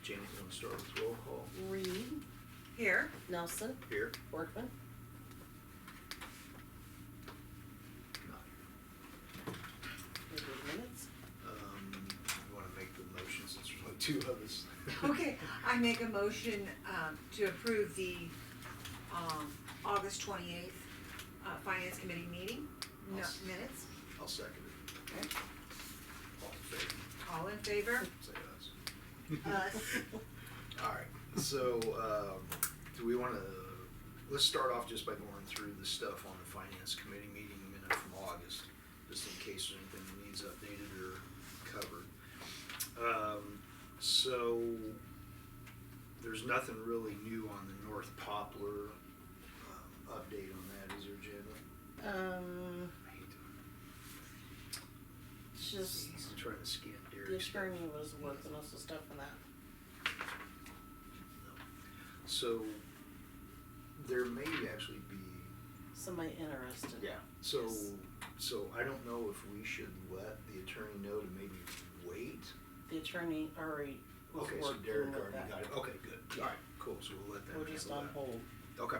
Janet, you wanna start with roll call? Reed, Here. Nelson, Here? Workman. Not We do the minutes. you wanna make the motion since there's only two of us? Okay, I make a motion, to approve the, August 28th, Finance Committee meeting, minutes. I'll second it. Okay. All in favor? All in favor? Say us. Us. Alright, so, do we wanna, let's start off just by going through the stuff on the finance committee meeting minute from August, just in case there's anything that needs updated or covered. So, there's nothing really new on the North Poplar, update on that, is there, Jenna? I hate to, It's just, I'm trying to scan the Derek's stuff. attorney was working on some stuff on that. So, there may actually be, Somebody interested. so, Yes. so I don't know if we should let the attorney know to maybe wait. The attorney already was Okay, working so with Derek that. already got it, okay, good, Yeah. alright, cool, so we'll let them We're handle just on that. hold. Okay.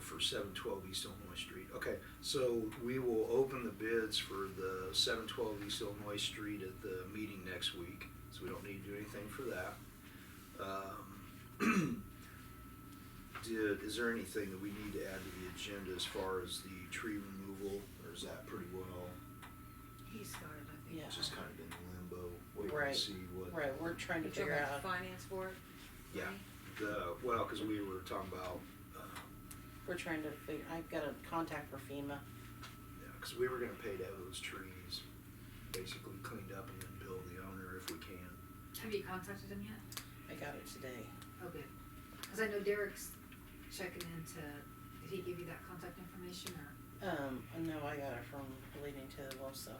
For 712 East Illinois Street, okay, so we will open the bids for the 712 East Illinois Street at the meeting next week, so we don't need to do anything for that. Is there anything that we need to add to the agenda as far as the tree removal, or is that pretty well, He's got it, I think. Yeah. it's just kind of in limbo, waiting Right. to see what. Right, we're trying to You talking figure about out, the finance board? Yeah, money? cause we were talking about, we're trying to figure, I've got a contact for FEMA. yeah, cause we were gonna pay to have those trees basically cleaned up and then bill the owner if we can. Have you contacted him yet? I got it today. Oh, good. Cause I know Derek's checking into, did he give you that contact information or? No, I got it from Bleeding to the Loso.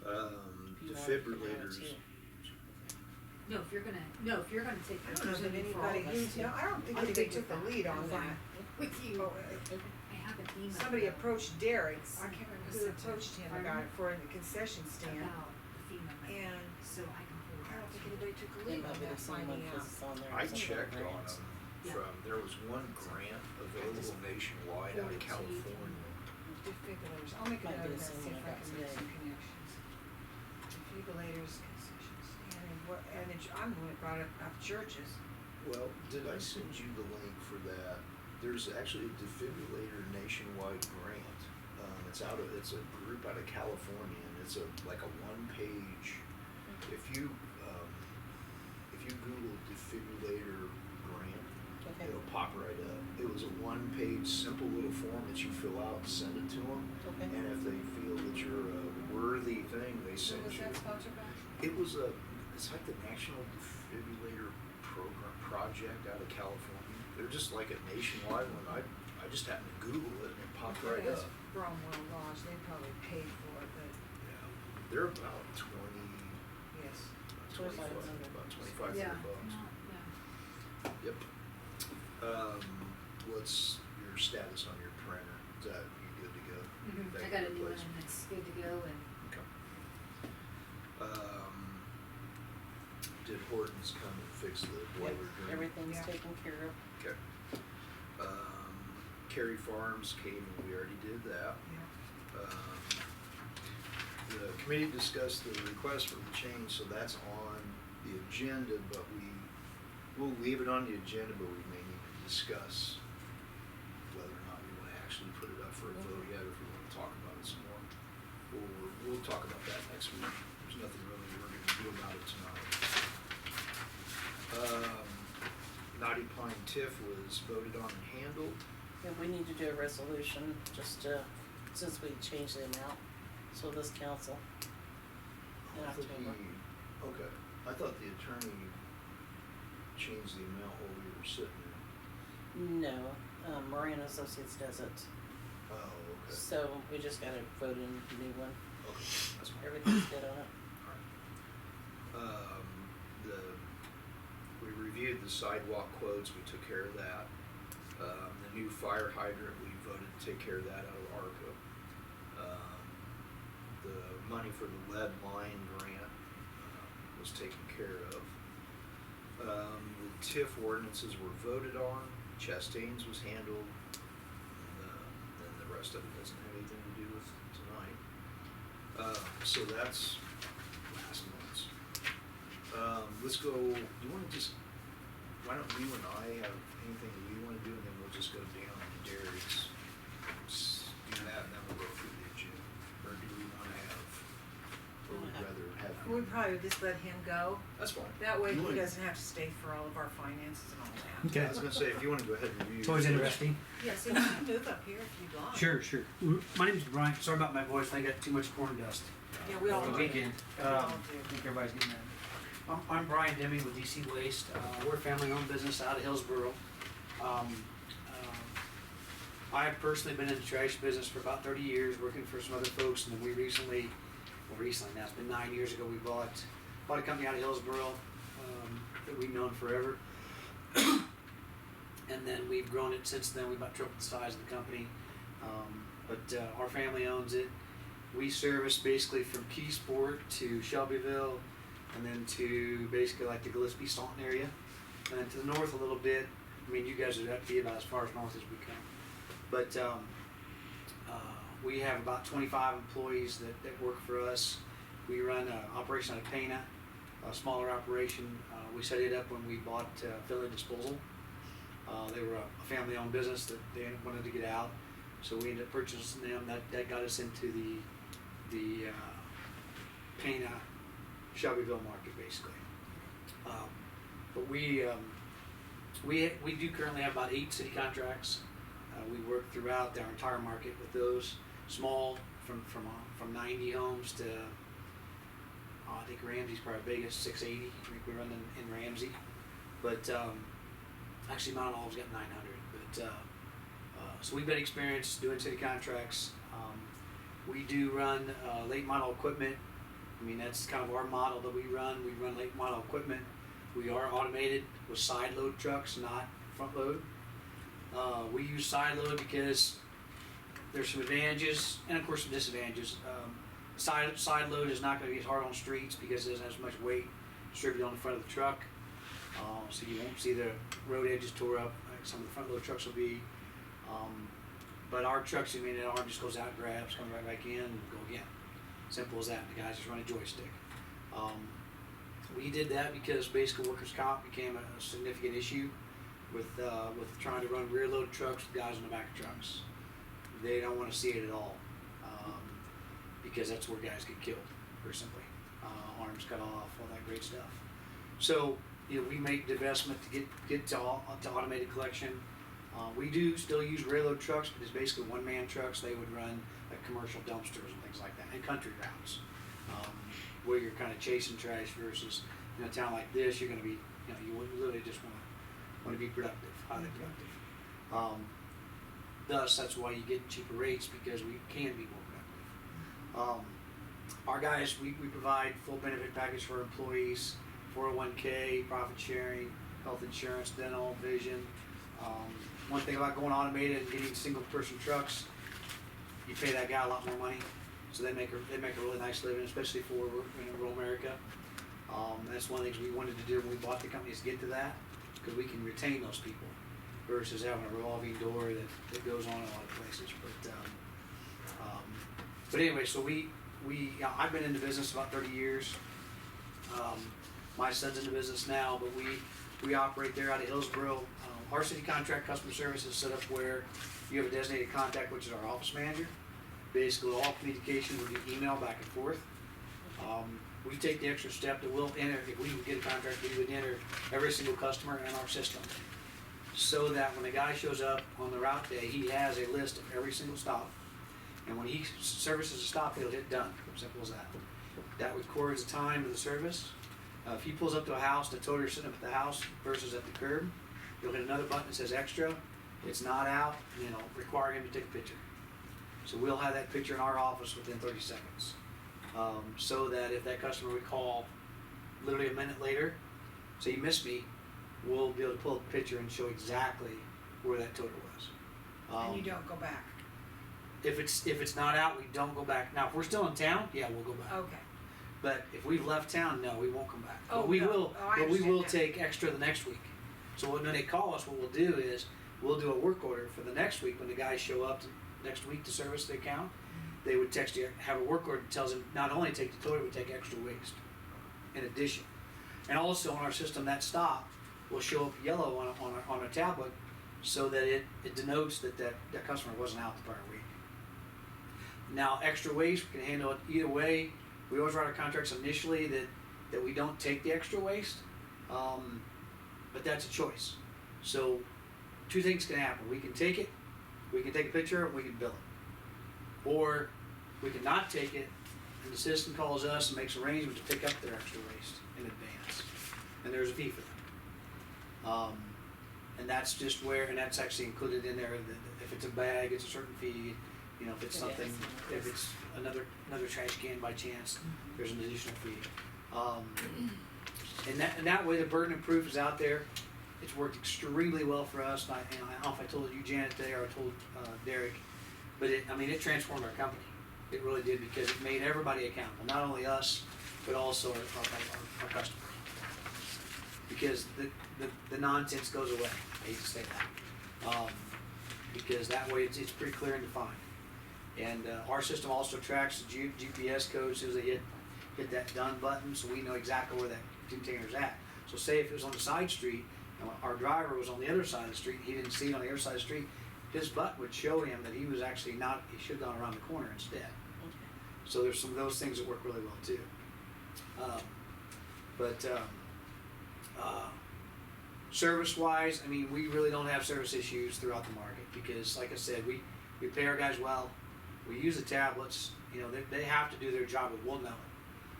If you want, you can have it Defibrillators, too. No, if you're gonna take I don't know pictures that of it for anybody, all of us. I don't think I'm anybody good took the with lead that. on I'm that. fine With you. Oh, I have an email. Somebody though, approached Derek, I can't remember who the approached him subject. about it for the concession stand, About the FEMA money, and so I can pull I it don't out. think anybody took the It lead might on be that, the same one finding because out. it's on there. I It's some checked on grants. them Yeah. from, there was one grant available nationwide out of California. Defibrillators, I'll make a Might note be of the that, same see one if I I got can make some today. connections. Defibrillators, concession stand, and what, I'm the one that brought up churches. Well, did I send you the link for that? There's actually a defibrillator nationwide grant. It's a group out of California, and it's like a one-page, if you Google defibrillator grant, Okay, it'll pop right up. It was a one-page, simple little form that you fill out and send it to them, okay. and if they feel that you're a worthy thing, they send What was you. that sponsored by? It's like the National Defibrillator Program project out of California. They're just like a nationwide one. I just happened to Google it and it popped right That's up. Bromwell Lodge, they probably paid for it, but Yeah, they're about 20, yes. 25, 2500. about 25 Yeah, bucks. yeah. Yep. What's your status on your printer? Is that you good to go? Mhm. That I got a new one replacement? and it's good to go and Okay. Did Hortons come and fix the boiler Yep, drain? everything's Yeah. taken care of. Okay. Cary Farms came and we already did that. Yeah. The committee discussed the request for the change, so that's on the agenda, but we'll leave it on the agenda, but we may need to discuss whether or not we wanna actually put it up for a vote yet, or if we wanna talk about it some more. We'll talk about that next week. There's nothing really we're gonna do about it tonight. Knotty Pine TIF was voted on and handled. Yeah, we need to do a resolution just since we changed the amount, so this council in I thought October. Okay, I thought the attorney changed the amount while we were sitting there. No, Moran Associates does it, Oh, okay. so we just gotta vote in a new one. Okay, that's fine. Everything's good on it. Alright. We reviewed the sidewalk quotes, we took care of that. The new fire hydrant, we voted to take care of that out of ARPA. money for the lead line grant was taken care of. The TIF ordinances were voted on, Chastain's was handled, and the rest of it doesn't have anything to do with tonight. So that's last month's. Let's go, do you wanna just, why don't you and I have anything that we wanna do, and then we'll just go down to Derek's, do that, and then we'll go through the agenda, or do we wanna have, or would rather have? We'd probably just let him go, That's fine. that way You he wanna- doesn't have to stay for all of our finances and all that. Okay. I was gonna say, if you wanna go ahead and review. It's always yours. interesting. Yes, and you can move up here if you'd like. Sure, sure. My name's Brian. Sorry about my voice. I got too much corn dust. Yeah, we all Over the do. weekend. We all I do. think everybody's getting that. I'm Brian Deming with DC Waste. We're a family-owned business out of Hillsboro. I've personally been in the trash business for about 30 years, working for some other folks, and then we recently now it's been 9 years ago, we bought a company out of Hillsboro that we've known forever. And then we've grown it since then. We've about tripled the size of the company. But our family owns it. We service basically from Keysport to Shelbyville, and then to basically like the Gillespie Staunton area, and then to the north a little bit. I mean, you guys would have to be about as far as north as we come. But we have about 25 employees that work for us. We run an operation out of Pana, a smaller operation. We set it up when we bought Finley Disposal. They were a family-owned business that they wanted to get out, so we ended up purchasing them. That got us into the Pana, Shelbyville market, basically. But we do currently have about 8 city contracts. We work throughout our entire market with those, small from 90 homes to I think Ramsey's probably biggest, 680. I think we run in Ramsey, but actually Mount Olive's got 900. But so we've been experienced doing city contracts. We do run late model equipment. I mean, that's kind of our model that we run. We run late model equipment. We are automated with side load trucks, not front load. We use side load because there's some advantages and of course some disadvantages. Side load is not going to be as hard on streets because it doesn't have as much weight distributed on the front of the truck. So you won't see the road edges tore up like some of the front load trucks will be. But our trucks, I mean, the arm just goes out, grabs, comes right back in, and go again. Simple as that. The guys just run a joystick. We did that because basically workers' comp became a significant issue with trying to run rear load trucks with guys in the back of trucks. They don't want to see it at all because that's where guys get killed, very simply. Arms cut off, all that great stuff. So we make the investment to get to automated collection. We do still use rear load trucks, but it's basically one-man trucks. They would run like commercial dumpsters and things like that, and country routes, where you're kind of chasing trash versus in a town like this, you're going to be, you literally just want to be productive, highly productive. Thus, that's why you get cheaper rates because we can be more productive. Our guys, we provide full benefit package for employees, 401k, profit sharing, health insurance, dental, vision. One thing about going automated and getting single person trucks, you pay that guy a lot more money, so they make a really nice living, especially for rural America. That's one of the things we wanted to do when we bought the company is get to that, because we can retain those people versus having a revolving door that goes on in a lot of places. But anyway, so I've been in the business about 30 years. My son's in the business now, but we operate there out of Hillsboro. Our city contract customer service is set up where you have a designated contact, which is our office manager. Basically, all communication will be email back and forth. We take the extra step that we'll enter, if we would get a contract, we would enter every single customer in our system. So that when the guy shows up on the route day, he has a list of every single stop. And when he services a stop, he'll hit done. Simple as that. That records the time of the service. If he pulls up to a house, the toter sitting up at the house versus at the curb, you'll hit another button that says extra. It's not out, and it'll require him to take a picture. So we'll have that picture in our office within 30 seconds. So that if that customer would call literally a minute later, say you missed me, we'll be able to pull up the picture and show exactly where that total was. And you don't go back. if it's not out, we don't go back. Now, if we're still in town, yeah, we'll go back. Okay, But if we've left town, no, we won't come back. Oh, But we no. will, Oh, I but we will understand that. take extra the next week. So when they call us, what we'll do is, we'll do a work order for the next week when the guys show up next week to service the account. They would text you, have a work order that tells them not only take the total, but take extra waste in addition. And also on our system, that stop will show up yellow on a tablet so that it denotes that customer wasn't out the prior week. Now, extra waste, we can handle it either way. We always write our contracts initially that we don't take the extra waste, but that's a choice. So, two things can happen. We can take it, we can take a picture, and we can bill it. Or we can not take it, and the citizen calls us and makes arrangements to pick up their extra waste in advance. And there's a fee for that. And that's just where, and that's actually included in there, that if it's a bag, it's a certain fee. You know, if it's Yeah, something, yes. if it's another trash can by chance, there's an additional fee. And that way the burden of proof is out there. It's worked extremely well for us, and I don't know if I told you, Janet, today, or I told Derek, but it transformed our company. It really did, because it made everybody accountable, not only us, but also our customers. Because the nonsense goes away, I hate to say that. Because that way it's pretty clear and defined. And our system also tracks the GPS code as soon as they hit that done button, so we know exactly where that container's at. So say if it was on the side street, and our driver was on the other side of the street, he didn't see it on the other side of the street, his button would show him that he was actually not, he should have gone around the corner instead. Okay. So there's some of those things that work really well too. Service-wise, we really don't have service issues throughout the market, because like I said, we pay our guys well. We use the tablets, they have to do their job, but we'll know it.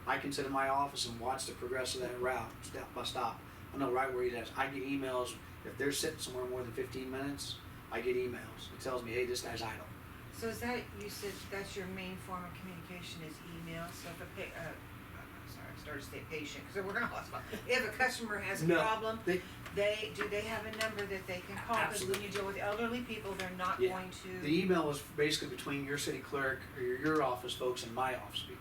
I can sit in my office and watch the progress of that route, step by step. I know right where he's at. I get emails, if they're sitting somewhere more than 15 minutes, I get emails. It tells me, hey, this guy's idle. so is that, you said that's your main form of communication is email, so if sorry, I started to say patient, because we're gonna hospital. If a customer has a No, problem, they- do they have a number that they can call? Because when you deal with elderly people, they're not Yeah. going to. The email was basically between your city clerk or your office folks and my office people.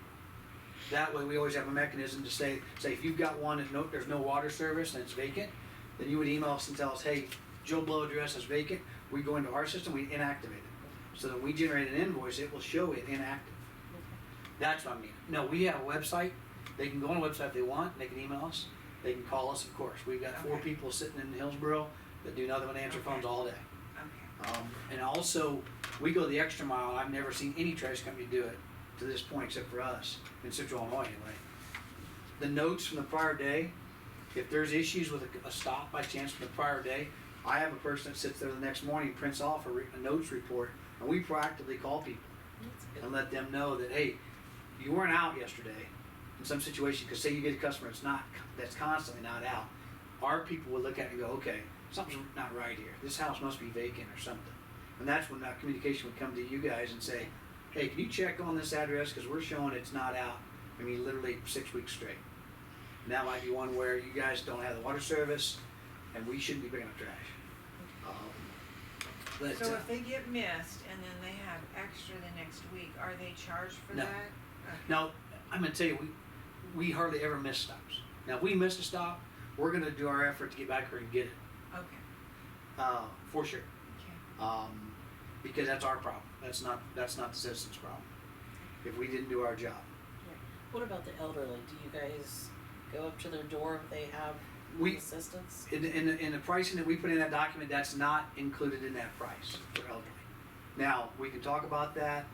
That way, we always have a mechanism to say if you've got one and there's no water service and it's vacant, then you would email us and tell us, hey, Joe Blow address is vacant. We go into our system, we inactivate it. So that when we generate an invoice, it will show it inactive. That's what I mean. No, we have a website. They can go on a website if they want. They can email us. They can call us, of course. We've got 4 Okay. people sitting in Hillsborough that do nothing but answer Okay. phones all day. Okay. And also, we go the extra mile. I've never seen any trash company do it to this point except for us, in Central Illinois anyway. The notes from the prior day, if there's issues with a stop by chance from the prior day, I have a person that sits there the next morning, prints off a notes report, and we proactively call people That's good. and let them know that, hey, you weren't out yesterday in some situation, because say you get a customer that's constantly not out, our people would look at it and go, okay, something's not right here. This house must be vacant or something. And that's when that communication would come to you guys and say, hey, can you check on this address, because we're showing it's not out, literally 6 weeks straight. And that might be one where you guys don't have the water service, and we shouldn't be picking up trash. But, So if they get missed and then they have extra the next week, are they charged for No. that? Okay. now, I'm gonna tell you, we hardly ever miss stops. Now, if we miss a stop, we're gonna do our effort to get back here and get it, Okay, for sure. okay. Because that's our problem. That's not the citizen's problem. If we didn't do our job. What about the elderly? Do you guys go up to their door if they have We- assistance? In the pricing that we put in that document, that's not included in that price for elderly. Now, we can talk about that.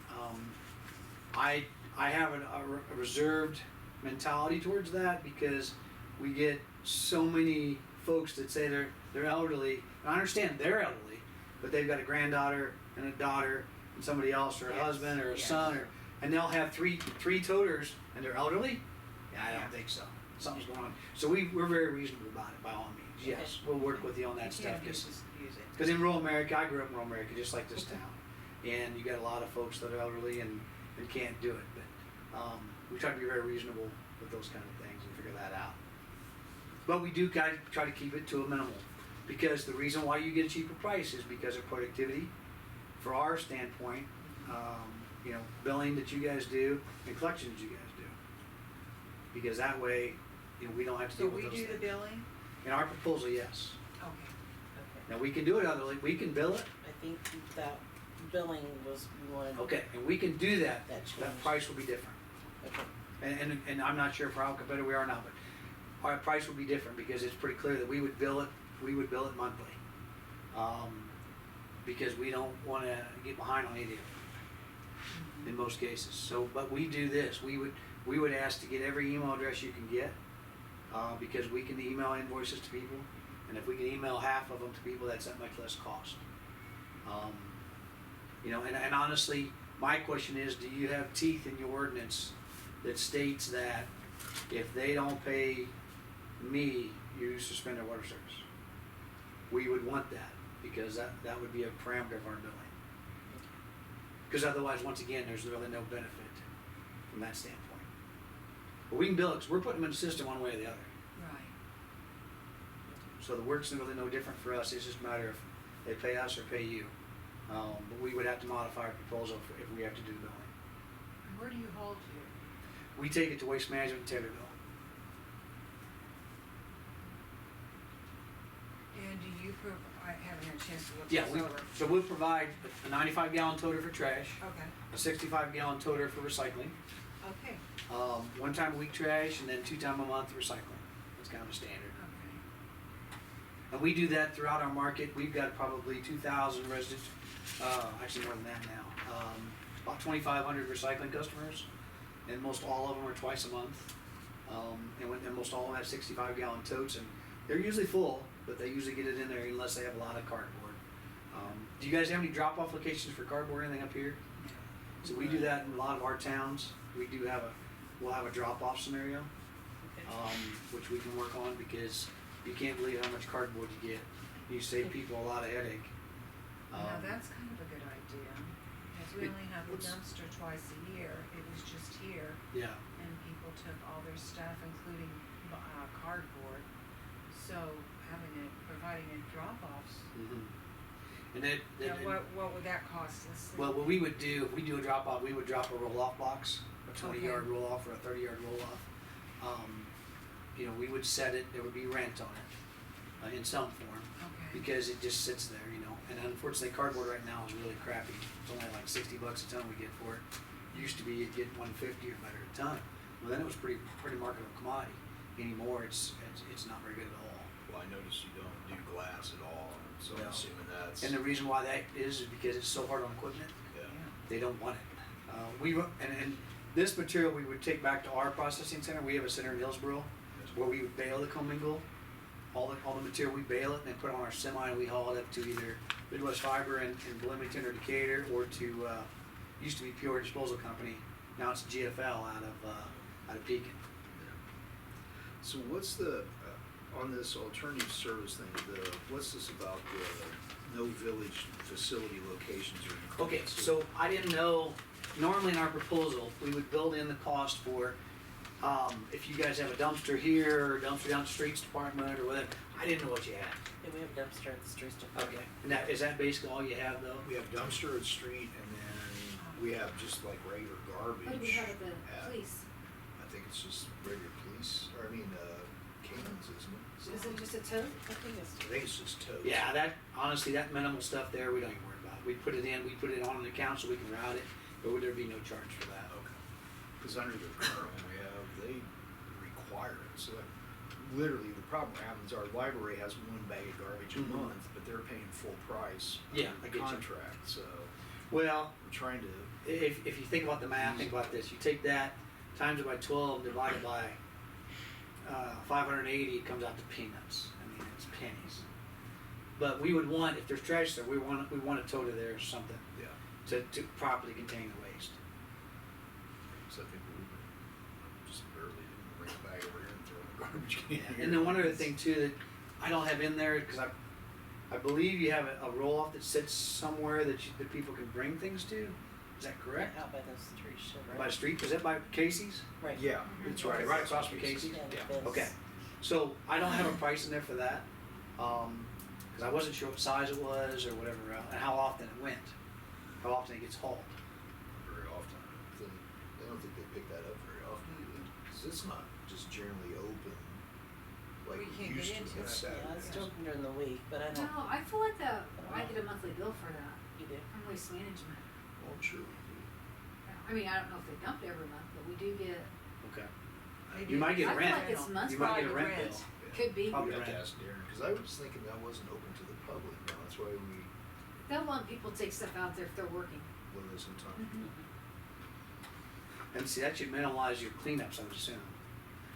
I have a reserved mentality towards that, because we get so many folks that say they're elderly. And I understand they're elderly, but they've got a granddaughter and a daughter and somebody else, or a Yes, husband or a yes. son, and they'll have three toters and they're elderly. Yeah, I Yeah. don't think so. Something's going on. So we're very reasonable about it, by all means. Yes, we'll work with you on that You stuff. can't use it. Because in rural America, I grew up in rural America, just like this town. And you got a lot of folks that are elderly and can't do it. But we try to be very reasonable with those kind of things and figure that out. But we do try to keep it to a minimal. Because the reason why you get a cheaper price is because of productivity. For our standpoint, billing that you guys do and collection that you guys do. Because that way, we don't have to So deal with we those do the things. billing? In our proposal, yes. Okay. Okay. Now, we can do it otherly, we can bill it, I think that billing was one. okay, and we can do that, That that changed. price will be different. Okay. And I'm not sure for how competitive we are now, but our price will be different because it's pretty clear that we would bill it monthly. Because we don't wanna get behind on anything in most cases. So, but we do this, we would ask to get every email address you can get, because we can email invoices to people. And if we can email half of them to people, that's that much less cost. And honestly, my question is, do you have teeth in your ordinance that states that if they don't pay me, you suspend their water service? We would want that, because that would be a parameter of our billing. Because otherwise, once again, there's really no benefit from that standpoint. But we can bill it, because we're putting them in the system one way or the other. Right. So the work's really no different for us, it's just a matter of they pay us or pay you. But we would have to modify our proposal if we have to do billing. And where do you haul to? We take it to Waste Management in Taylorville. And do you I haven't had a chance to look Yeah, this over. so we'll provide a 95-gallon toter for trash, Okay, a 65-gallon toter for recycling, okay, 1 time a week trash, and then 2 times a month recycling. That's kind of a standard. okay. And we do that throughout our market. We've got probably 2,000 residents, actually more than that now. About 2,500 recycling customers, and most all of them are twice a month. And most all of them have 65-gallon totes, and they're usually full, but they usually get it in there unless they have a lot of cardboard. Do you guys have any drop-off locations for cardboard or anything up here? So we do that in a lot of our towns. We'll have a drop-off scenario, Okay. which we can work on, because you can't believe how much cardboard you get. You save people a lot of headache. Now, that's kind of a good idea, because we only have a dumpster twice a year, it was just here, Yeah, and people took all their stuff, including cardboard. So providing a drop-offs, and then, now what would that cost us? well, what we would do, if we do a drop-off, we would drop a roll-off box, a 20-yard roll-off or a 30-yard roll-off. We would set it, there would be rent on it, in some form, Okay, because it just sits there, and unfortunately, cardboard right now is really crappy. It's only like $60 a ton we get for it. Used to be you'd get $150 or better a ton. Well, then it was pretty marketable commodity. Anymore, it's not very good at all. Well, I noticed you don't do glass at all, so No. I'm assuming that's. And the reason why that is because it's so hard on equipment. Yeah. They don't want it. And this material we would take back to our processing center. We have a center in Hillsborough where we would bale the commingle. All the material, we bale it and then put it on our semi, and we haul it up to either Midwest Fiber in Bloomington or Decatur, or to used to be Pure Disposal Company. Now it's GFL out of Pekin. So what's the, on this alternative service thing, what's this about the no village facility locations or? Okay, so I didn't know, normally in our proposal, we would build in the cost for, if you guys have a dumpster here, or dumpster down the streets department, or whatever. I didn't know what you had. Yeah, we have a dumpster at the streets department. Okay, and is that basically all you have though? We have dumpster at street, and then we have just like regular garbage. What do we have at the at- police? I think it's just regular police, or Cannons, isn't it? Is it just a tote? I think it's. I think it's just totes. Yeah, honestly, that minimal stuff there, we don't even worry about. We put it on an account so we can route it, but would there be no charge for that? Okay. Because under the current one we have, they require it, so that literally the problem happens, our library has 1 bag of garbage a Mhm. month, but they're paying full price. Yeah, under I the get you. contract, so Well, we're trying to. if you think about the math, think about this. You take that, times it by 12, divide it by 580, it comes out to peanuts. I mean, it's pennies. But we would want, if there's trash there, we want a toter there or something Yeah. to properly contain the waste. So I think we just barely didn't bring a bag over here and throw in the garbage can. here. And then one other thing too that I don't have in there, because I believe you have a roll-off that sits somewhere that people can bring things to. Is that correct? Out by the street shit, right? By the street, is that by Casey's? Right. Yeah, it's right. Right across from Casey's? Yeah, the Yeah. fence. Okay, so I don't have a price in there for that, because I wasn't sure what size it was or whatever, and how often it went, how often it gets hauled. pick that up very often, do you? 'Cause it's not just generally open like We we can't get used to into on it. Saturdays. Yeah, it's open during the week, but I don't, No, I feel like I get a monthly bill for that you do. from Waste Management. Well, I'm sure we do. I mean, I don't know if they dump it every month, but we do get, Okay. They You do. might get I a feel rent. like it's monthly. You might get a Probably rent bill. Yeah. Could be. Probably We have to rent. ask Darren, cause I was thinking that wasn't open to the public, no, that's why we, They'll want people to take stuff out there if they're working. well, there's some time. Mhm. And see, that should minimize your cleanups, I'm assuming.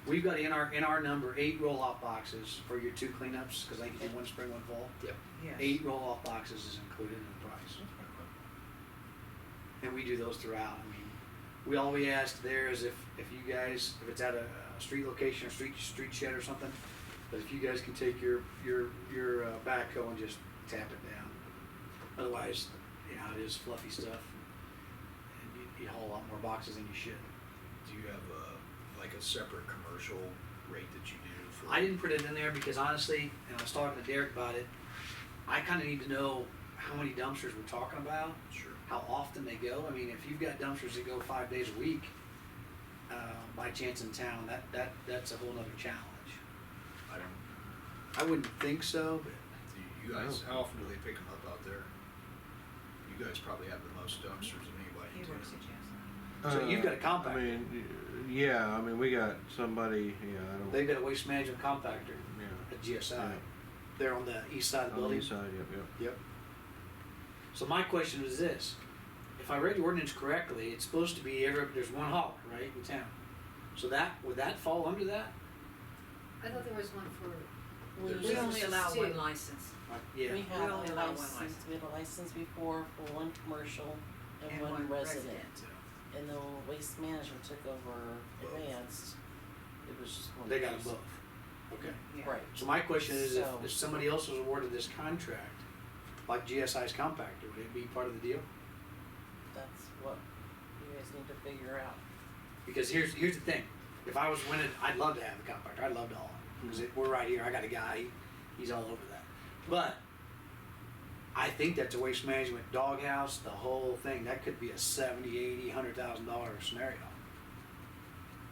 We've got in our number 8 roll-off boxes for your 2 cleanups, cause I can do one spring, one fall. Yep. Yes. 8 roll-off boxes is included in the price. And we do those throughout. I mean, all we ask there is if you guys, if it's at a street location or street shed or something, but if you guys can take your backhoe and just tap it down. Otherwise, it is fluffy stuff. And you haul a lot more boxes than you should. Do you have like a separate commercial rate that you do for? I didn't put it in there because honestly, and I was talking to Derek about it, I kinda need to know how many dumpsters we're talking about, Sure. how often they go. I mean, if you've got dumpsters that go 5 days a week, by chance in town, that's a whole nother challenge. I don't, I wouldn't think so, but do you guys, how often do they pick them up out there? You guys probably have the most dumpsters of anybody He in works town. at So you've got a compactor. I mean, yeah, I mean, we got somebody, I don't. they've got a waste management compactor Yeah. at GSI. Yeah. They're on the east side of the On the building. east side, yep. Yep. So my question is this: if I read the ordinance correctly, it's supposed to be there's one hauler, right, in town. So would that fall under that? I thought there was one for. We We only allow Two. one license. Yeah. We have only a allow one license, license. we had a license before for one commercial and one resident. And then when Waste Management took over Both. Advanced, it was just one. They got them person. both. Okay. Yeah. Right, So my question is, So- if somebody else was awarded this contract, like GSI's compactor, would it be part of the deal? that's what you guys need to figure out. Because here's the thing: if I was winning, I'd love to have the compactor. I'd love to haul it because we're right here. I got a guy; he's all over that. But I think that's a waste management doghouse. The whole thing that could be a $70,000, $80,000, $100,000 scenario,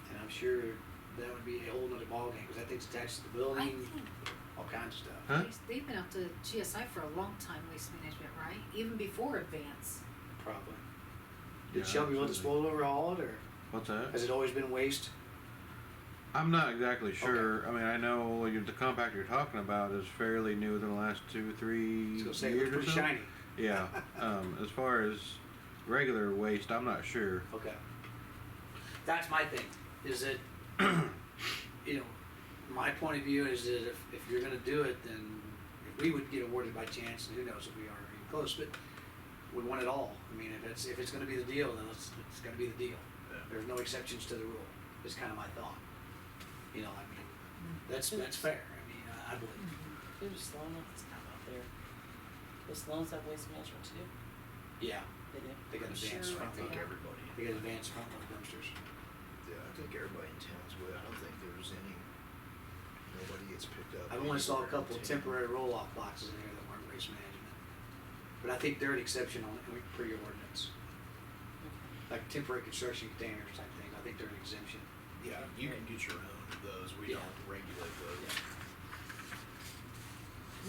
and I'm sure that would be a whole nother ballgame because that thing's attached to the I building, think all kinds of stuff. Huh? they've been up to GSI for a long time, Waste Management, right? Even before Advance. Probably. Did Yeah, Shelby Will absolutely. Disposal overhaul it, or What's that? has it always been waste? I'm not exactly sure. I mean, I know the compactor you're talking about is fairly new within the last 2 or 3 I was gonna say it years looks or pretty so. shiny. Yeah. As far as regular waste, I'm not sure. Okay. That's my thing, is that, my point of view is that if you're gonna do it, then if we would get awarded by chance, and who knows if we are even close, but we want it all. I mean, if it's gonna be the deal, then it's gonna be the deal. Yeah. There's no exceptions to the rule, is kind of my thought. That's fair, I believe. Who's Sloan, it's not out there. Does Sloan's have Waste Management too? Yeah, They do. they got I'm advanced sure I front think load. everybody. They got advanced front load dumpsters. Yeah, I think everybody in town's with it. I don't think there's nobody gets picked up. I've only saw a anywhere in couple of town. temporary roll-off boxes in there that weren't waste management. But I think they're an exception on per your ordinance. Like temporary construction containers type things, I think they're an exemption. Yeah, you can get your own of those. We Yeah. don't regulate those.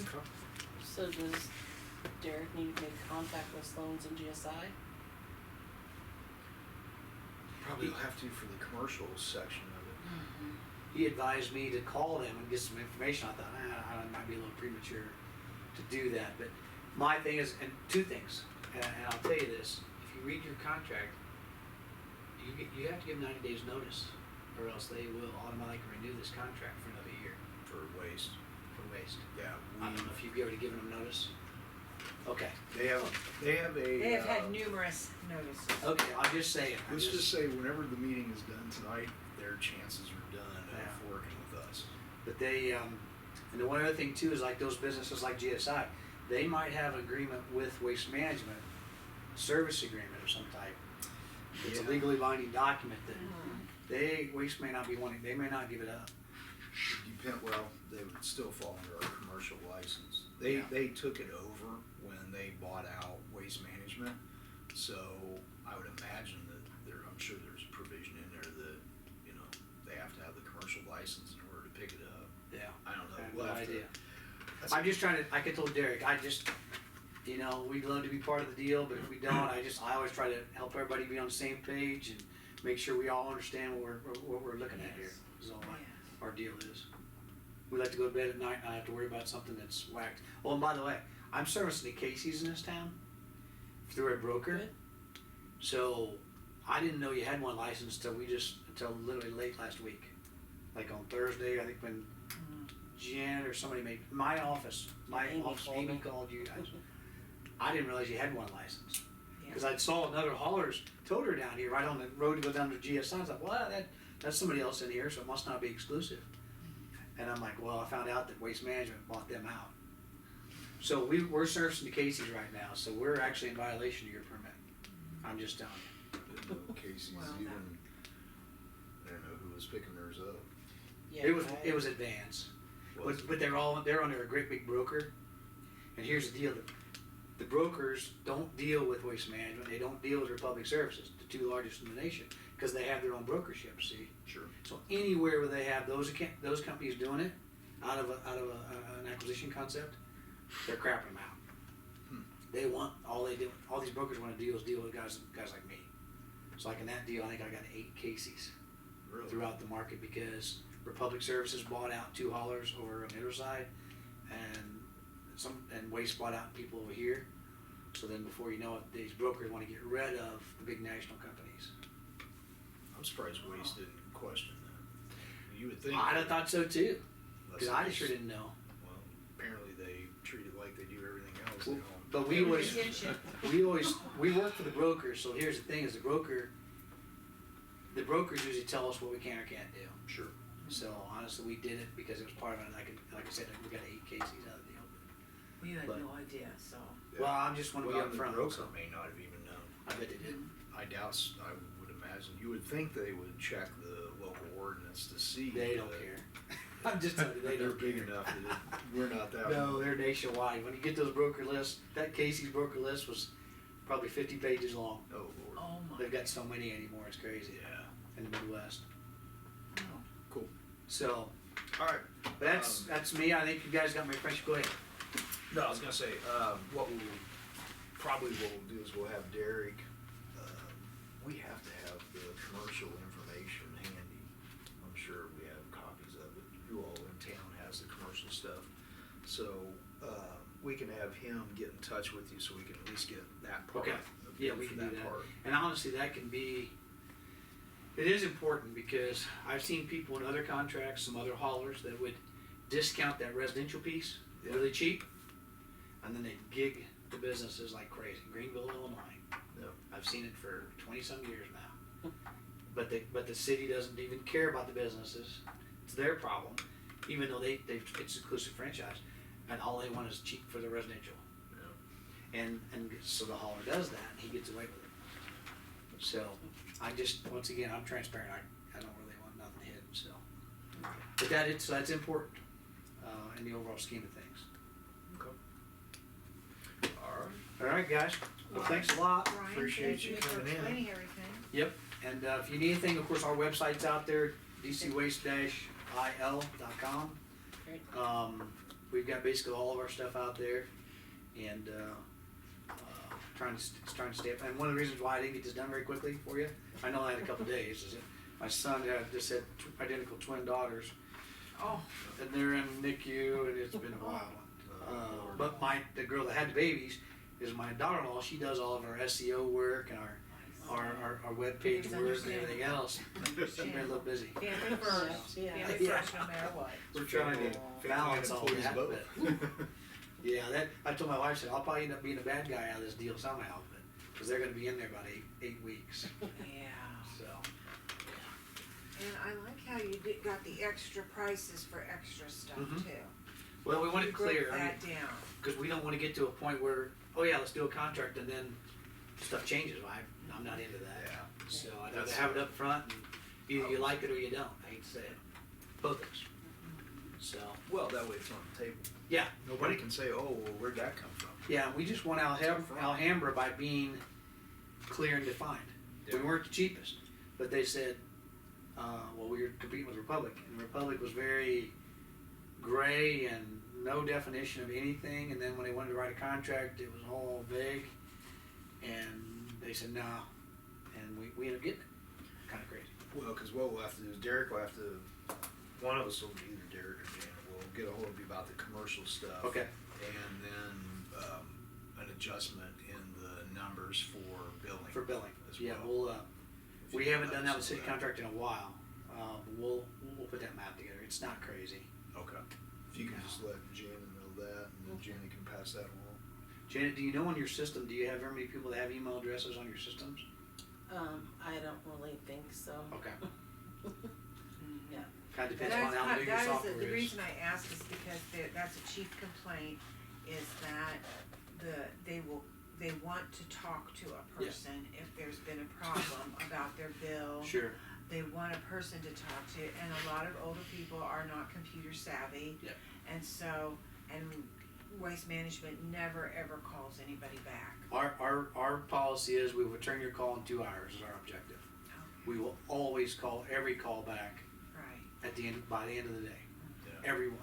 Okay. So does Derek need to make contact with Sloan's and GSI? Probably will have to for the commercial section of it. He advised me to call them and get some information. I thought, I might be a little premature to do that. But my thing is, and 2 things, and I'll tell you this: if you read your contract, you have to give 90 days notice, or else they will automatically renew this contract for another year For waste. for waste. Yeah, I don't know if you've already given them notice. Okay. They have a. They have had numerous notices. Okay, I'm just saying. Let's just say whenever the meeting is done tonight, their chances are done Yeah. of working with us. But they, and the one other thing too is like those businesses like GSI, they might have agreement with Waste Management, service agreement of some type. It's a Yeah. legally binding document that Waste may not be wanting, they may not give it up. Well, they would still fall under our commercial license. Yeah. They took it over when they bought out Waste Management, so I would imagine that I'm sure there's a provision in idea. I'm just trying to, like I told Derek, we'd love to be part of the deal, but if we don't, I always try to help everybody be on the same page and make sure we all understand what we're looking at here, is all our deal is. We like to go to bed at night and not have to worry about something that's whacked. Oh, and by the way, I'm servicing the Casey's in this town through a broker. Good. So I didn't know you had one license until literally late last week. Like on Thursday, I think when Jan or somebody my office, Amy called Amy me. called you guys. I didn't realize you had one license. Because I saw another hauler's toter down here, right on the road to go down to GSI. I was like, well, that's somebody else in here, so it must not be exclusive. And I'm like, well, I found out that Waste Management bought them out. So we're servicing the Casey's right now, so we're actually in violation of your permit. I'm just telling you. Didn't know Casey's Well, even, I don't know who was picking theirs up. Yeah, It was Advance. Was But they're under a great big broker. And here's the deal, the brokers don't deal with Waste Management, they don't deal with Republic Services, the two largest in the nation, because they have their own brokerships, see? Sure. So anywhere where they have those companies doing it, out of an acquisition concept, they're crapping them out. They want, all these brokers want to deal with guys like me. So like in that deal, I think I got 8 Casey's Really? throughout the market because Republic Services bought out 2 haulers over on the other side, and Waste bought out people over here. So then before you know it, these brokers want to get rid of the big national companies. I'm surprised Waste didn't question that. You would think. I'd have thought so too, because I Unless sure it's- didn't know. Well, apparently they treat it like they do everything else. They Well, don't. but we work for the brokers, so here's the thing, is the brokers usually tell us what we can or can't do. Sure. So honestly, we did it because it was part of it, like I said, we got 8 Casey's out of the deal. Well, you had But- no idea, so. Well, I just want to Well, be the upfront. broker may not have even known. I bet they did. I doubt, I would imagine, you would think they would check the local ordinance to see. They don't that care. I'm just telling you, they They're don't big care. enough that we're not that. No, they're nationwide. When you get those broker lists, that Casey's broker list was probably 50 pages long. Oh, Lord. Oh my. They've got so many anymore, it's crazy. Yeah. In the Midwest. Oh. Cool. So, All right. that's me. I think you guys got my impression. Go ahead. No, I was gonna say, what we'll do is we'll have Derek, we have to have the commercial information handy. I'm sure we have copies of it. Who all in town has the commercial stuff? So, we can have him get in touch with you so we can at least get that part. Okay. Yeah, we for can do that. part. And honestly, it is important because I've seen people in other contracts, some other haulers that would discount that residential piece Yeah. really cheap, and then they gig the businesses like crazy. Greenville, Illinois. Yeah. I've seen it for 20-some years now. But the city doesn't even care about the businesses. It's their problem, even though it's exclusive franchise, and all they want is cheap for the residential. Yeah. And so the hauler does that, and he gets away with it. So once again, I'm transparent. I don't really want nothing hidden. So, but that's important in the overall scheme of things. Okay. All right. All right, guys. Well, thanks a lot. Brian, Appreciate thank you you for coming in. explaining everything. Yep. And if you need anything, of course, our website's out there, dcwaste-il.com. Great. We've got basically all of our stuff out there, and trying to stay up. And one of the reasons why I didn't get this done very quickly for you, I know I had a couple days, is that my son just had identical twin daughters, Oh, and they're in NICU, and it's been a wild one. But the girl that had the babies is my daughter-in-law. She does all of our SEO work and our web page work and everything else. She's been a little busy. family first, Yeah. family Yeah. first, no matter what. We're trying to balance all Employees that. both. But yeah, I told my wife, I said, I'll probably end up being a bad guy out of this deal somehow, because they're going to be in there about eight weeks. Yeah. So And I like how you got the extra prices for extra stuff Mhm. too. well, we want You it clear. broke that down. Because we don't want to get to a point where, oh yeah, let's do a contract and then stuff changes. I'm not into that. Yeah. So I'd rather have it up front and either you like it or you don't. I hate to say it. Both things. So, Well, that way it's on the table. yeah. Nobody can say, oh, well, where'd that come from? Yeah, we just won Alhambra by being clear and defined. We Yeah. weren't the cheapest, but they said, well, we were competing with Republic, and Republic was very gray and no definition of anything, and then when they wanted to write a contract, it was all vague, and they said no, and we ended up getting it. Kinda crazy. Well, cause what we'll have to do is Derek will have to, one of us will, either Derek or Janet, will get a hold of you about the commercial stuff. Okay. And then, an adjustment in the numbers for billing. For billing, as yeah, well. we'll, If you we can haven't let done that us with city know that. contract in a while, but we'll put that map together, it's not crazy. Okay. If you can just let Janet know that, and then Janet can pass that along. Janet, do you know on your system, do you have very many people that have email addresses on your systems? I don't really think so. Okay. Yeah. Kinda depends That's on how kind- new your that is software the is. reason I ask is because that's a chief complaint, is that they want to talk to a Yeah. person if there's been a problem about their bill. Sure, They want a person to talk to, and a lot of older people are not computer savvy. Yep. And so, Waste Management never ever calls anybody back. our policy is we will return your call in 2 hours is our objective. We will always call every call back Right. at the end, by the end of the day, Yeah. everyone.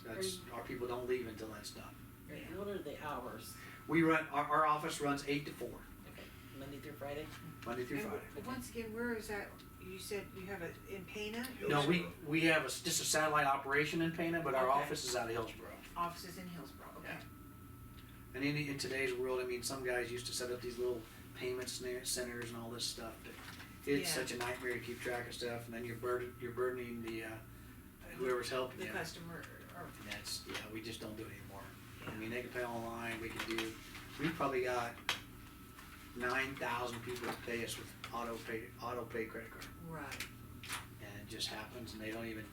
That's, our people don't leave until that's done. Right, what are the hours? We run, our office runs 8 to 4, Okay, Monday through Friday? Monday through And Friday. once again, where is that? You said you have it in Pana? No, we have just a satellite operation in Pana, but our Okay. office is out of Hillsborough. Offices in Hillsborough, okay. And in today's world, I mean, some guys used to set up these little payment centers and all this stuff, but it's Yeah. such a nightmare to keep track of stuff, and then you're burdening the, whoever's helping The you. customer, or, And that's, yeah, we just don't do it anymore. I mean, they can pay online, we've probably got 9,000 people that pay us with auto pay credit card. right. And it just happens, and they don't even,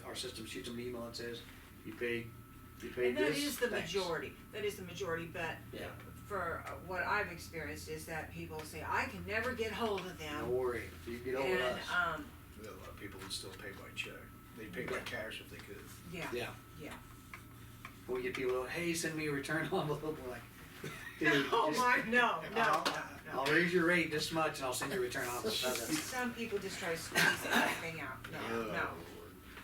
our system shoots them an email that says, you paid And that this, is the thanks." majority, but Yeah, for what I've experienced is that people say, I can never get hold of no them. worry, you get over And, us. We have a lot of people that still pay by check. They'd pay by cash if they could. yeah, Yeah. yeah. We get people, hey, send me a return envelope, we're like, dude, Oh just- my, no, I'll raise your rate this much and I'll send you a return envelope. Some people just try to squeeze everything out, no.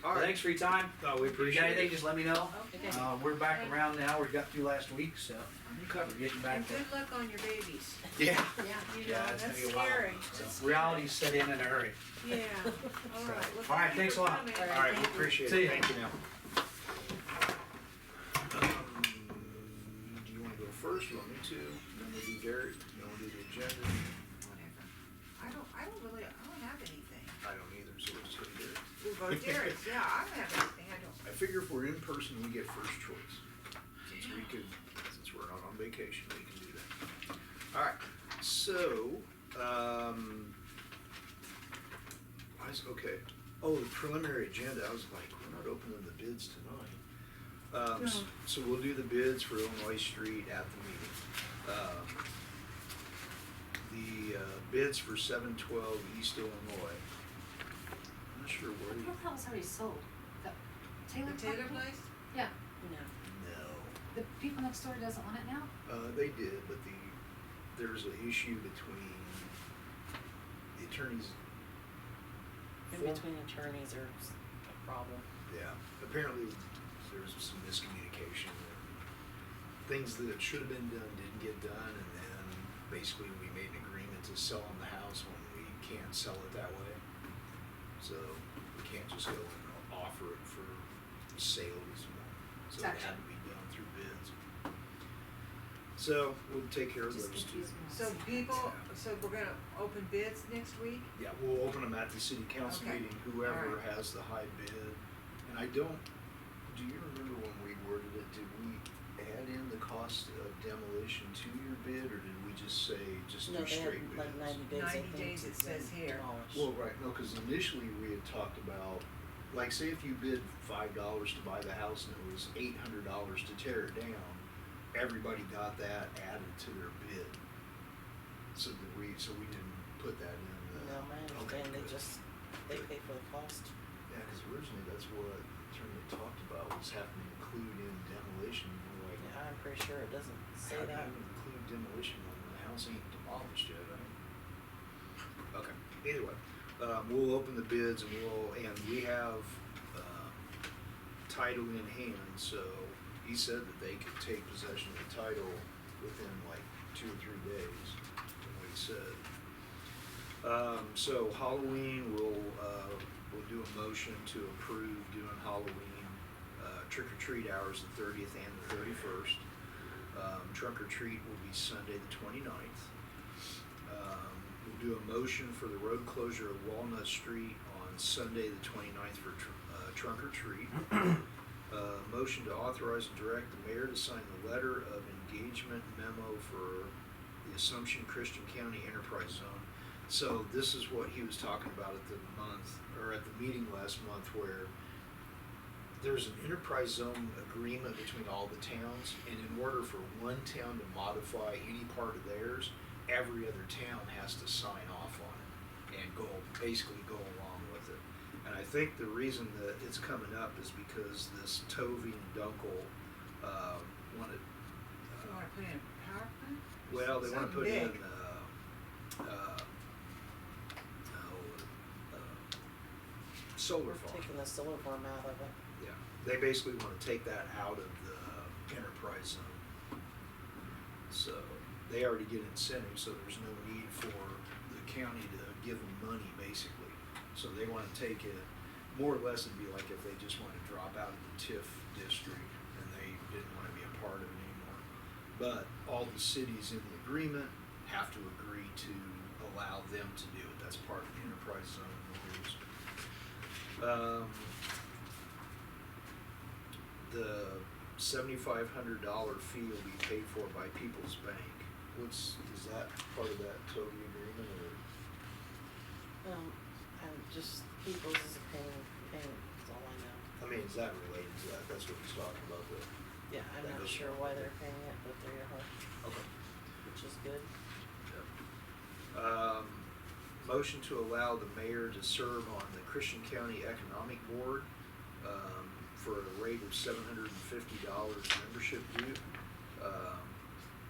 All right. Thanks for your time. No, we If you got appreciate anything, it. just let me know. Okay. We're back around now, we got through last week, so we're getting back And to, good luck on your babies, Yeah. Yeah. you know, Yeah, it's gonna that's be a while. scary, so that's reality set in a hurry. Yeah, all right, well, All right, thank you thanks for a lot. coming. All right, All right, we thank you. appreciate See it. ya. Thank you now. Do you wanna go first? You want me to? You want me to do Derek? You want me to do the agenda? Whatever. I don't have anything. I don't either, so we'll just go to Derek. We'll go to Derek's, yeah, I don't have anything, I don't. I figure if we're in person, we get first choice. Since we're not on vacation, we can do that. All right, so, okay. Oh, the preliminary agenda, I was like, we're not opening the bids tonight. So we'll do the bids for Illinois Street at the meeting. The bids for 712 East Illinois. I'm not sure where I you, thought that was already sold. The Taylor The Taylor property? place? Yeah, No. no. the people next door doesn't want it now? They did, but there's an issue between the attorneys. In between attorneys or a problem. Yeah, apparently there was some miscommunication and things that should have been done didn't get done, and then basically we made an agreement to sell them the house when we can't sell it that way. So we can't just go and offer it for sale this morning. So it Gotcha. had to be done through bids. So we'll take care of Just those two. confused me. So we're gonna open bids next week? Yeah, we'll open them at the city council Okay. meeting, whoever Alright. has the high bid. And do you remember when we worded it, did we add in the cost of demolition to your bid, or did we just say, just No, do they have straight bids? like 90 days, I 90 think, days to it says here. demolish. Well, right, no, cause initially we had talked about, like, say if you bid $5 to buy the house and it was $800 to tear it down, everybody got that added to their bid. So that we didn't put that in the. No, my Okay, understanding, good. they pay for the cost. Yeah, because originally that's what attorney talked about, was having to include in demolition, and we're like, Yeah, I'm pretty sure it doesn't say how do that. you include demolition when the house ain't demolished yet, right? Okay, anyway, we'll open the bids and we have, title in hand, so he said that they could take possession of the title within like 2 or 3 days, from what he said. So Halloween, we'll do a motion to approve doing Halloween, trick or treat hours the 30th and the 31st. Trunk or treat will be Sunday the 29th. We'll do a motion for the road closure of Walnut Street on Sunday the 29th for trunk or treat. Motion to authorize and direct the mayor to sign the letter of engagement memo for the Assumption Christian County Enterprise Zone. So this is what he was talking about at the meeting last month, where there's an enterprise zone agreement between all the towns, and in order for one town to modify any part of theirs, every other town has to sign off on it and basically go along with it. And I think the reason that it's coming up is because this Tovey and Dunkel wanted, You wanna put in a power plant? well, they wanna Something put in, big. solar We're farm. taking the solar farm out of it. Yeah, they basically wanna take that out of the enterprise zone. So, they already get incentives, so there's no need for the county to give them money, basically. So they wanna take it, more or less it'd be like if they just wanted to drop out of the TIF district and they didn't wanna be a part of it anymore. But all the cities in the agreement have to agree to allow them to do it. That's part of the enterprise zone rules. The $7,500 fee will be paid for by People's Bank. Is that part of that Toby agreement, or, And just Peoples is a pain, is all I know. I mean, is that related to that? That's what he's talking about, Yeah, I'm That not goes sure along why with they're paying it, but they are, Okay. which is good. Motion to allow the mayor to serve on the Christian County Economic Board, for a rate of $750 membership due.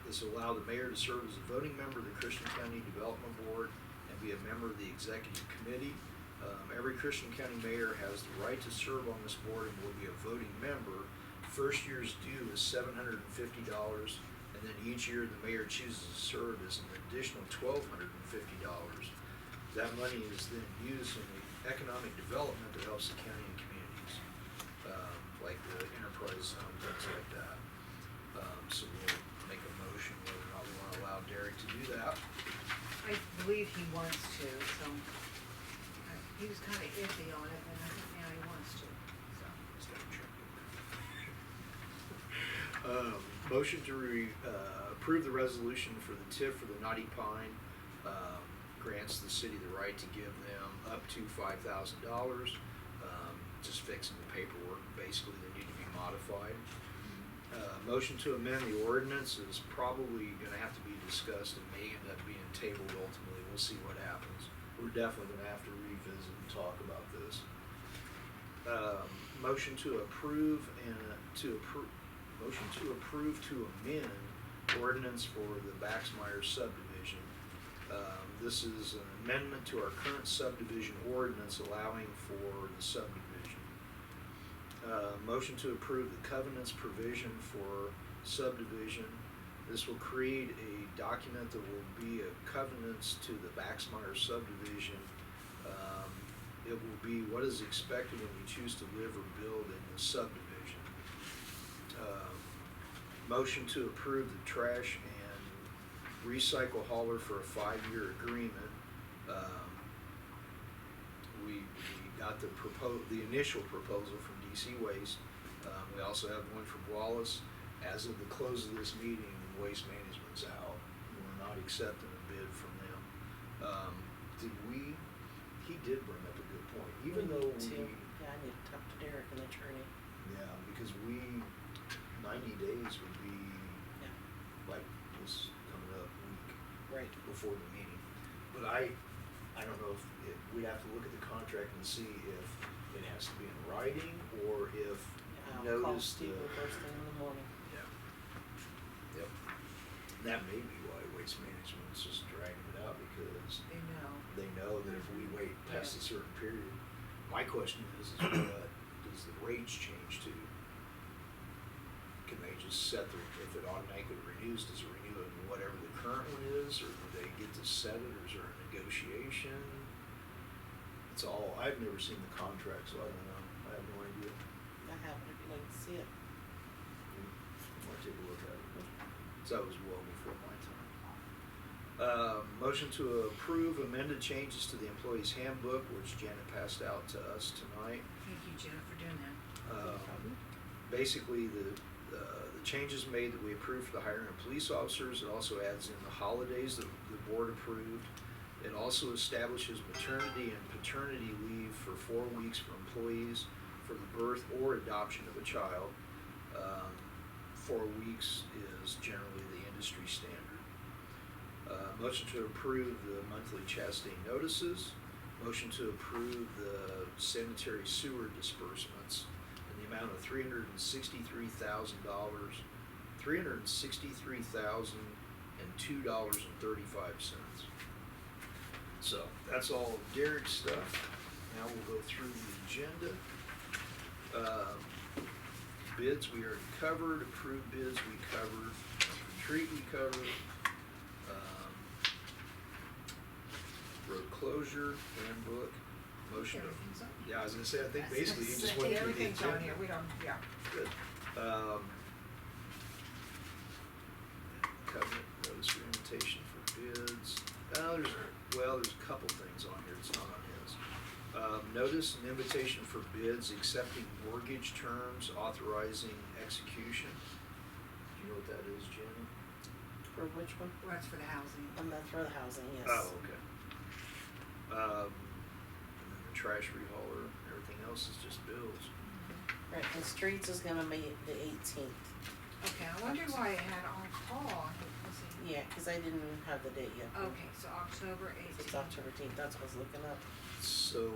This will allow the mayor to serve as a voting member of the Christian County Development Board and be a member of the executive committee. Every Christian County mayor has the right to serve on this board and will be a voting member. First year's due is $750, and then each year the mayor chooses to serve is an additional $1,250. That money is then used in the economic development that helps the county and communities, like the enterprise zone, things like that. So we'll make a motion whether or not we want to allow Derek to do that. I believe he wants to, so, he was kinda iffy on it, and I think now he wants to, so. Motion to approve the resolution for the TIF for the Naughty Pine. Grants the city the right to give them up to $5,000. Just fixing the paperwork, basically they need to be modified. Motion to amend the ordinance is probably gonna have to be discussed and may end up being tabled ultimately. We'll see what happens. We're definitely gonna have to revisit and talk about this. Motion to approve to amend ordinance for the Baxmeyer subdivision. This is an amendment to our current subdivision ordinance allowing for the subdivision. Motion to approve the covenants provision for subdivision. This will create a document that will be a covenants to the Baxmeyer subdivision. It will be what is expected when we choose to live or build in the subdivision. Motion to approve the trash and recycle hauler for a 5-year agreement. We got the initial proposal from DC Waste. We also have one from Wallace. As of the close of this meeting, Waste Management's out. We're not accepting a bid from them. He did bring up a good point, even though Yeah, I need to talk to Derek, an attorney. yeah, because 90 days would be Yeah. like this coming up week Right. before the meeting. But I don't know if, we'd have to look at the contract and see if it has to be in writing or if I'll call notice Steve the first thing in the morning. Yeah. Yep. That may be why Waste Management's just dragging it out, because They know. they know that if we wait past a certain period, my question is what does employees the rates change to? Can they just set if it automatically renews, does it renew at whatever the current one is, or do they get to set it, or is there a negotiation? It's all, I've never seen the contract, so I don't know, I have no idea. I haven't, if you'd like to see it. I wanna take a look at it. So that was well before my time. Motion to approve amended changes to the employee's handbook, which Janet passed out to us tonight. Thank you, Jenna, for doing that. Basically, the changes made that we approved for the hiring of police officers, it also adds in the holidays that the board approved. It also establishes maternity and paternity leave for 4 weeks for employees for the birth or adoption of a child. 4 weeks is generally the industry standard. Motion to approve the monthly chastising notices. Motion to approve the sanitary sewer disbursements in the amount of $363,000, $363,002.35. So that's all of Derek's stuff. Now we'll go through the agenda. Bids we already covered, approved bids we covered, retreat we covered. Road closure, handbook, motion to, Everything's on. yeah, I was gonna say, I think That's basically you just it. went through the Everything's on agenda. here, we don't, yeah. Good. Covenant notice for invitation for bids. There's a couple things on here, it's not on his. Notice and invitation for bids accepting mortgage terms, authorizing execution. Do you know what that is, Jenny? For which one? Well, that's for the housing. That's for the housing, yes. Oh, okay. And then the trash rehauler, everything else is just bills. Right, and streets is gonna be the 18th. Okay, I wonder why it had on call. Let's see. Yeah, 'cause I didn't have the date yet. Okay, so October 18th. It's October 18th, that's what I was looking up. So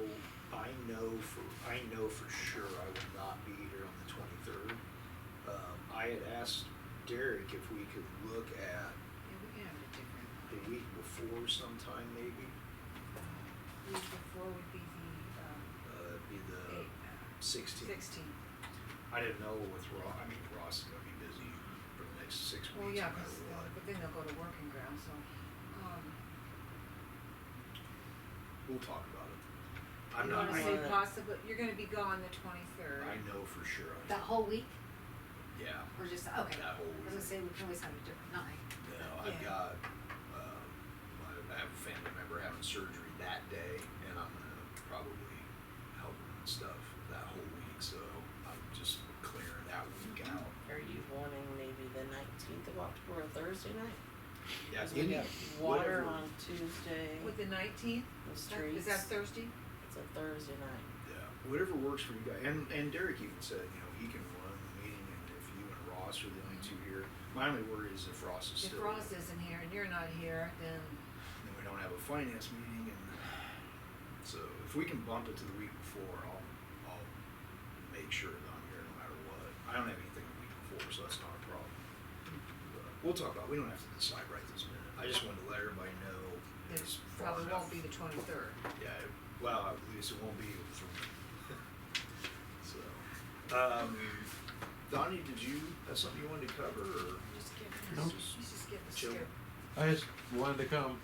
I know for sure I will not be here on the 23rd. I had asked Derek if we could look at Yeah, we can have it different. the week before sometime maybe. Week before would be It'd be the the 16th. 16th. I didn't know with Ross, Ross is gonna be busy for the next 6 weeks. Well, no yeah, matter 'cause, what. but then they'll go to working ground, so, We'll talk about it. you I'm not, wanna I- say possibly, you're gonna be gone the 23rd. I know for sure. That whole week, Yeah, or just, okay. that whole I was week. gonna say, we can always have a different night. No, I've Yeah. got, I have a family member having surgery that day, and I'm gonna probably help him and stuff that whole week, so I'm just clearing that week out. Are you wanting maybe the 19th of October, a Thursday night? Yeah, 'Cause we got water whatever. on Tuesday, With the 19th, the streets. is that Thursday? It's a Thursday night. Yeah, whatever works for you guys. And Derek even said, he can run the meeting, and if you and Ross are the only two here. My only worry is if Ross is If still. Ross isn't here and you're not here, then, Then we don't have a finance meeting, and so if we can bump it to the week before, I'll make sure that I'm here no matter what. I don't have anything the week before, so that's not a problem. But we'll talk about it. We don't have to decide right this minute. I just wanted to let everybody know it it's far probably enough. won't be the 23rd. Yeah, well, at least it won't be for me. So, Donnie, did you have something you wanted to cover, or? Just get, Nope. he's just getting the Chill. scoop. I just wanted to come.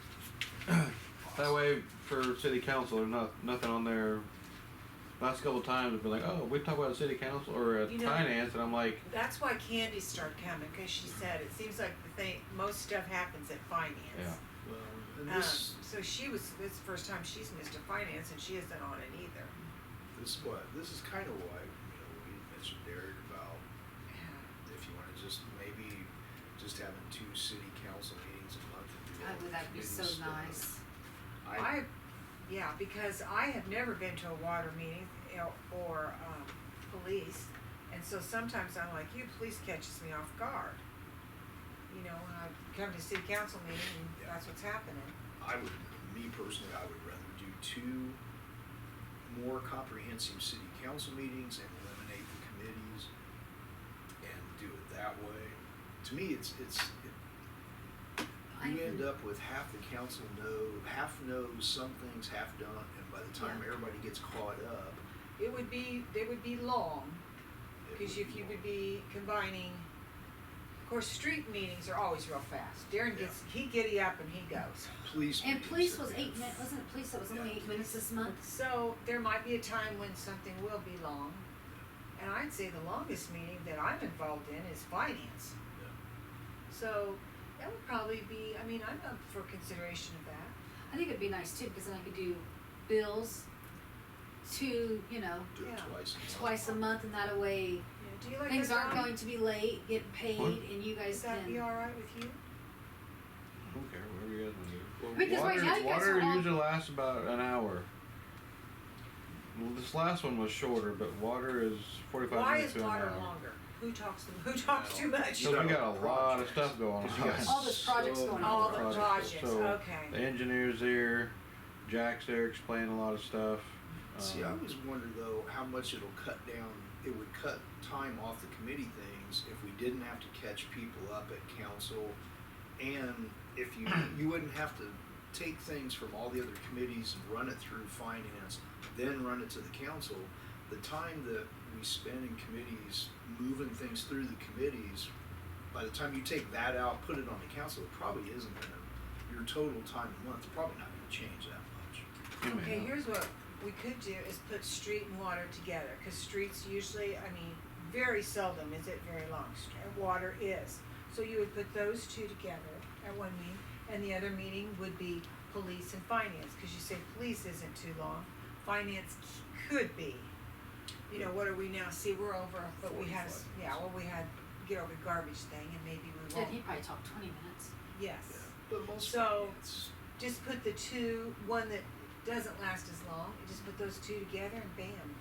That way, for city council, there's nothing on there. Last couple of times, I've been like, oh, we talk about city council or You know- finance, and I'm like, That's why Candy started coming, cause she said, it seems like most stuff happens at finance. yeah. Well, and this, So this is the first time she's missed a finance and she isn't on it either. this is kind of why, we mentioned Derek about if you wanna just, maybe just having 2 city council meetings a month and do all the That'd be so committee stuff. nice. Yeah, because I have never been to a water meeting or police, and so sometimes I'm like, police catches me off guard. When I come to city council meeting and Yeah. that's what's happening. Me personally, I would rather do 2 more comprehensive city council meetings and eliminate the committees and do it that way. To me, you end up with half the council half knows some things, half don't, and by the time Yeah. everybody gets caught up, it would be, they would be long, cause if you would be combining, of course, street meetings are always real fast. Darren gets, he giddy up and he goes. Police. And meetings police that was we 8 have. minutes, wasn't it police that was only Yeah. 8 minutes this month? So there might be a time when something will be long. And I'd say the longest meeting that I'm involved in is finance. Yeah. So that would probably be, I mean, I'm up for consideration of that. I think it'd be nice too, because then I could do bills to, you know, Do it Yeah. twice. a month. twice a month, and that way Yeah, do you like things that, aren't Donnie? going to be late, get paid, What? and you Would guys that be can. alright with you? I don't care, whatever you guys want to do. Well, Because right now you guys water are all- usually lasts about an hour. Well, this last one was shorter, but water is 45 Why minutes is to an water hour. longer? Who talks too much? So we got a lot of stuff going Cause you on. got All those projects so going many on. All the projects, So okay. the engineer's there, Jack's there explaining a lot of stuff. See, I always wonder though how much it'll cut down. It would cut time off the committee things if we didn't have to catch people up at council, and if you wouldn't have to take things from all the other committees and run it through finance, then run it to the council. The time that we spend in committees moving things through the committees, by the time you take that out, put it on the council, it probably isn't gonna. Your total time a month is probably not gonna change that much. It may Okay, not. here's what we could do is put street and water together, cause streets usually, I mean, very seldom is it very long, water is. So you would put those two together at one meeting, and the other meeting would be police and finance, cause you say police isn't too long, finance could be. You know, what are we now, see, we're over, but we had, 45 yeah, well, we had, get over the garbage thing, and maybe we Yeah, won't, he probably talked 20 minutes. yes. But most So- finance, Just put the two, one that doesn't last as long, and just put those two together and bam.